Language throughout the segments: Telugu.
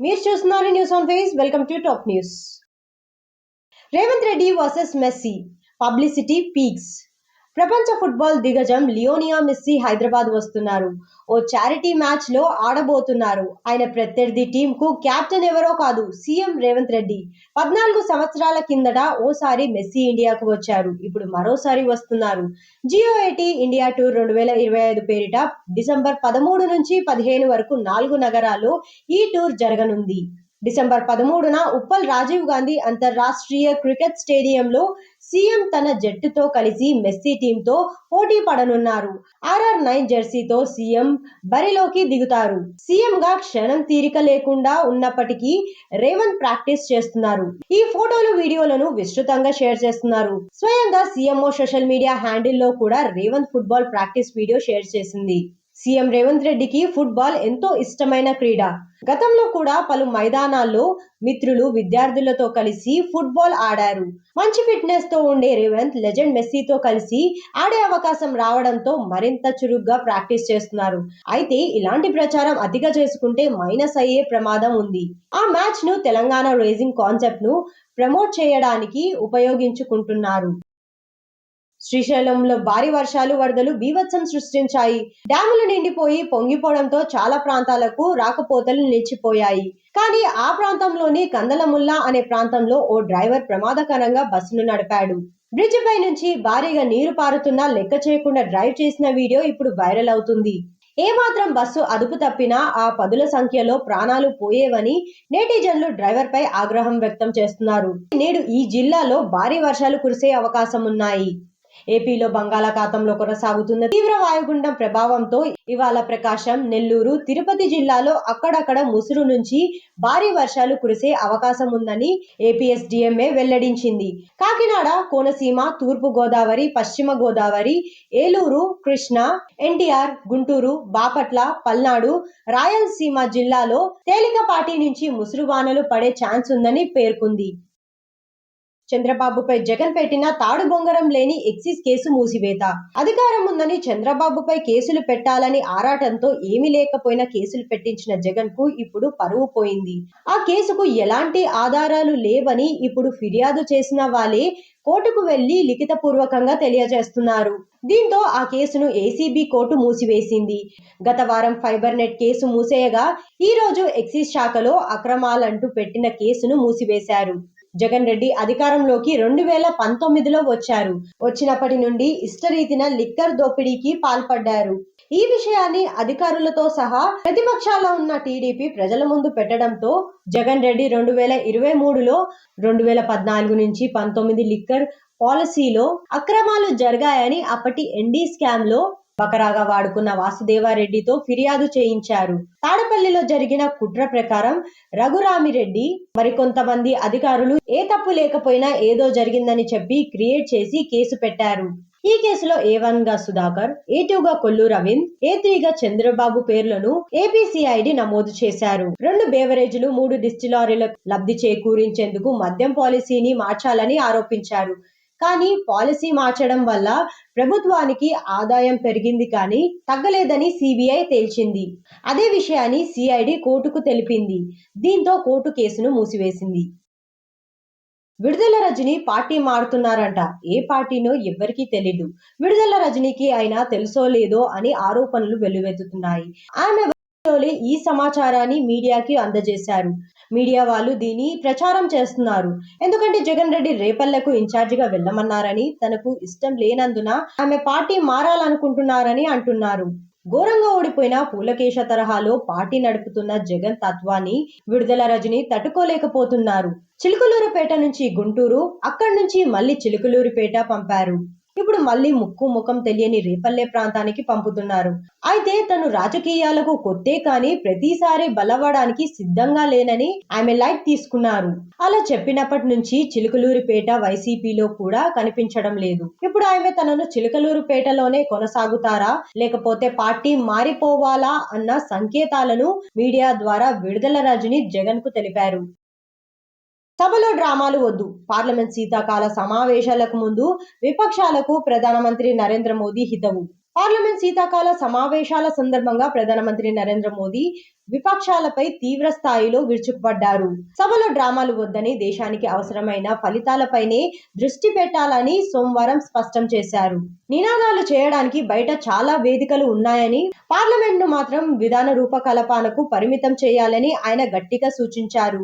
మీరు చూస్తున్నారు news on face. Welcome to top news. Revanth Reddy versus Messi, publicity peaks. ప్రపంచ ఫుట్బాల్ దిగ్గజం లియోనియా మెస్సీ హైదరాబాద్ వస్తున్నారు. ఓ చారిటీ మ్యాచ్ లో ఆడబోతున్నారు. ఆయన ప్రత్యర్థి టీం కు కెప్టెన్ ఎవరో కాదు, సీఎం రేవంత్ రెడ్డి. 14 సంవత్సరాల కిందట ఓసారి మెస్సీ ఇండియాకు వచ్చారు. ఇప్పుడు మరోసారి వస్తున్నారు. జియో80 ఇండియా టూర్ 2025 పేరిట డిసెంబర్ 13 నుంచి 15 వరకు 4 నగరాల్లో ఈ టూర్ జరగనుంది. డిసెంబర్ 13న ఉప్పల్ రాజీవ్ గాంధీ అంతర్రాష్ట్రీయ క్రికెట్ స్టేడియంలో సీఎం తన జట్టుతో కలిసి మెస్సీ టీంతో పోటీ పడనున్నారు. RR9 జెర్సీతో సీఎం బరిలోకి దిగుతారు. సీఎం గా క్షణం తీరిక లేకుండా ఉన్నప్పటికీ రేవంత్ ప్రాక్టీస్ చేస్తున్నారు. ఈ ఫోటోలు, వీడియోలను విస్తృతంగా షేర్ చేస్తున్నారు. స్వయంగా సీఎంఓ సోషల్ మీడియా హ్యాండిల్లో కూడా Revanth football practice video share చేసింది. సీఎం రేవంత్ రెడ్డికి ఫుట్బాల్ ఎంతో ఇష్టమైన క్రీడ. గతంలో కూడా పలు మైదానాల్లో మిత్రులు, విద్యార్థులతో కలిసి ఫుట్బాల్ ఆడారు. మంచి ఫిట్నెస్ తో ఉండే రేవంత్ లెజెండ్ మెస్సీతో కలిసి ఆడే అవకాశం రావడంతో మరింత చురుగ్గా ప్రాక్టీస్ చేస్తున్నారు. అయితే ఇలాంటి ప్రచారం అతిగా చేసుకుంటే మైనస్ అయ్యే ప్రమాదం ఉంది. ఆ మ్యాచ్ ను తెలంగాణ రేసింగ్ కాన్సెప్ట్ ను ప్రమోట్ చేయడానికి ఉపయోగించుకుంటున్నారు. శ్రీశైలంలో భారీ వర్షాలు, వరదలు బీభత్సం సృష్టించాయి. డ్యాములు నిండిపోయి పొంగిపోవడంతో చాలా ప్రాంతాలకు రాకపోకలు నిలిచిపోయాయి. కానీ ఆ ప్రాంతంలోని కందలముల్లా అనే ప్రాంతంలో ఓ డ్రైవర్ ప్రమాదకరంగా బస్సును నడిపాడు. బ్రిడ్జి పై నుంచి భారీగా నీరు పారుతున్నా లెక్క చేయకుండా డ్రైవ్ చేసిన వీడియో ఇప్పుడు వైరల్ అవుతుంది. ఏమాత్రం బస్సు అదుపు తప్పినా ఆ పదుల సంఖ్యలో ప్రాణాలు పోయేవని నెటిజన్లు డ్రైవర్ పై ఆగ్రహం వ్యక్తం చేస్తున్నారు. నేడు ఈ జిల్లాలో భారీ వర్షాలు కురిసే అవకాశం ఉన్నాయి. ఏపీలో బంగాళాఖాతంలో కొనసాగుతున్న తీవ్ర వాయుగుండం ప్రభావంతో ఇవాళ ప్రకాశం, నెల్లూరు, తిరుపతి జిల్లాలో అక్కడక్కడ ముసురు నుంచి భారీ వర్షాలు కురిసే అవకాశం ఉందని ఏపీఎస్డీఎంఏ వెల్లడించింది. కాకినాడ, కోనసీమ, తూర్పు గోదావరి, పశ్చిమ గోదావరి, ఏలూరు, కృష్ణా, ఎన్టీఆర్, గుంటూరు, బాపట్ల, పల్నాడు, రాయలసీమ జిల్లాలో తేలికపాటి నుంచి ముసురు వానలు పడే ఛాన్స్ ఉందని పేర్కొంది. చంద్రబాబుపై జగన్ పెట్టిన తాడు బొంగరం లేని ఎక్సైజ్ కేసు మూసివేత. అధికారం ఉందని చంద్రబాబుపై కేసులు పెట్టాలని ఆరాటంతో ఏమీ లేకపోయినా కేసులు పెట్టించిన జగన్ కు ఇప్పుడు పరువు పోయింది. ఆ కేసుకు ఎలాంటి ఆధారాలు లేవని ఇప్పుడు ఫిర్యాదు చేసిన వాళ్ళే కోర్టుకు వెళ్లి లిఖితపూర్వకంగా తెలియజేస్తున్నారు. దీంతో ఆ కేసును ఏసీబీ కోర్టు మూసివేసింది. గత వారం ఫైబర్ నెట్ కేసు మూసేయగా ఈ రోజు ఎక్సైజ్ శాఖలో అక్రమాలంటూ పెట్టిన కేసును మూసివేశారు. జగన్ రెడ్డి అధికారంలోకి 2019లో వచ్చారు. వచ్చినప్పటి నుండి ఇష్టరీతిన లిక్కర్ దోపిడీకి పాల్పడ్డారు. ఈ విషయాన్ని అధికారులతో సహా ప్రతిపక్షాల్లో ఉన్న టీడీపీ ప్రజల ముందు పెట్టడంతో జగన్ రెడ్డి 2023లో 2014 నుంచి 19 లిక్కర్ పాలసీలో అక్రమాలు జరిగాయని అప్పటి ఎన్డీ స్కామ్ లో బకరాగా వాడుకున్న వాసుదేవారెడ్డితో ఫిర్యాదు చేయించారు. తాడపల్లిలో జరిగిన కుట్ర ప్రకారం రఘురామిరెడ్డి మరికొంతమంది అధికారులు ఏ తప్పు లేకపోయినా ఏదో జరిగిందని చెప్పి క్రియేట్ చేసి కేసు పెట్టారు. ఈ కేసులో A1 గా సుధాకర్, A2 గా కొల్లు రవీంద్, A3 గా చంద్రబాబు పేర్లను ఏపీసీఐడి నమోదు చేశారు. 2 బేవరేజీలు, 3 డిస్టిలరీలకు లబ్ధి చేకూరించేందుకు మద్యం పాలసీని మార్చాలని ఆరోపించారు. కానీ పాలసీ మార్చడం వల్ల ప్రభుత్వానికి ఆదాయం పెరిగింది కానీ తగ్గలేదని సిబిఐ తేల్చింది. అదే విషయాన్ని సిఐడి కోర్టుకు తెలిపింది. దీంతో కోర్టు కేసును మూసివేసింది. విడుదల రజనీ పార్టీ మారుతున్నారంట. ఏ పార్టీనో ఎవ్వరికీ తెలీదు. విడుదల రజనీకి అయినా తెలుసో లేదో అని ఆరోపణలు వెల్లువెత్తుతున్నాయి. ఆమె ఈ సమాచారాన్ని మీడియాకి అందజేశారు. మీడియా వాళ్ళు దీని ప్రచారం చేస్తున్నారు. ఎందుకంటే జగన్ రెడ్డి రేపల్లెకు ఇన్ఛార్జిగా వెళ్ళమన్నారని, తనకు ఇష్టం లేనందున ఆమె పార్టీ మారాలనుకుంటున్నారని అంటున్నారు. ఘోరంగా ఓడిపోయిన పూలకేశ తరహాలో పార్టీ నడుపుతున్న జగన్ తత్వాన్ని విడుదల రజనీ తట్టుకోలేకపోతున్నారు. చిలుకలూరుపేట నుంచి గుంటూరు, అక్కడి నుంచి మళ్ళీ చిలుకలూరుపేట పంపారు. ఇప్పుడు మళ్ళీ ముక్కు ముఖం తెలియని రేపల్లె ప్రాంతానికి పంపుతున్నారు. అయితే తను రాజకీయాలకు కొత్తే కానీ ప్రతిసారి బలవడానికి సిద్ధంగా లేనని ఆమె లైట్ తీసుకున్నారు. అలా చెప్పినప్పటి నుంచి చిలుకలూరుపేట వైసీపీలో కూడా కనిపించడం లేదు. ఇప్పుడు ఆమె తనను చిలుకలూరుపేటలోనే కొనసాగుతారా లేకపోతే పార్టీ మారిపోవాలా అన్న సంకేతాలను మీడియా ద్వారా విడుదల రజనీ జగన్ కు తెలిపారు. సభలో డ్రామాలు వద్దు. పార్లమెంట్ శీతాకాల సమావేశాలకు ముందు విపక్షాలకు ప్రధానమంత్రి నరేంద్ర మోదీ హితవు. పార్లమెంట్ శీతాకాల సమావేశాల సందర్భంగా ప్రధానమంత్రి నరేంద్ర మోదీ విపక్షాలపై తీవ్ర స్థాయిలో విరుచుకుపడ్డారు. సభలో డ్రామాలు వద్దని, దేశానికి అవసరమైన ఫలితాలపైనే దృష్టి పెట్టాలని సోమవారం స్పష్టం చేశారు. నినాదాలు చేయడానికి బయట చాలా వేదికలు ఉన్నాయని, పార్లమెంట్ను మాత్రం విధాన రూపకల్పనకు పరిమితం చేయాలని ఆయన గట్టిగా సూచించారు.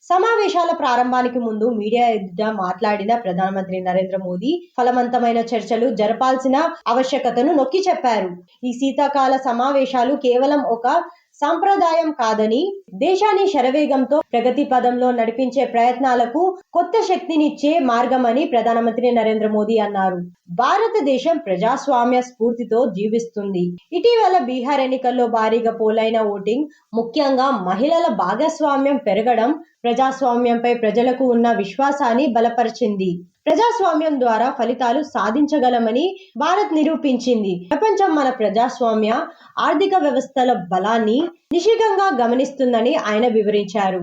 సమావేశాల ప్రారంభానికి ముందు మీడియా ఎదుట మాట్లాడిన ప్రధానమంత్రి నరేంద్ర మోదీ ఫలవంతమైన చర్చలు జరపాల్సిన ఆవశ్యకతను నొక్కి చెప్పారు. ఈ శీతాకాల సమావేశాలు కేవలం ఒక సంప్రదాయం కాదని, దేశాన్ని శరవేగంతో ప్రగతి పదంలో నడిపించే ప్రయత్నాలకు కొత్త శక్తినిచ్చే మార్గమని ప్రధానమంత్రి నరేంద్ర మోదీ అన్నారు. భారతదేశం ప్రజాస్వామ్య స్ఫూర్తితో జీవిస్తుంది. ఇటీవల బీహార్ ఎన్నికల్లో భారీగా పోలైన ఓటింగ్, ముఖ్యంగా మహిళల భాగస్వామ్యం పెరగడం ప్రజాస్వామ్యంపై ప్రజలకు ఉన్న విశ్వాసాన్ని బలపరిచింది. ప్రజాస్వామ్యం ద్వారా ఫలితాలు సాధించగలమని భారత్ నిరూపించింది. ప్రపంచం మన ప్రజాస్వామ్య ఆర్థిక వ్యవస్థల బలాన్ని నిశితంగా గమనిస్తుందని ఆయన వివరించారు.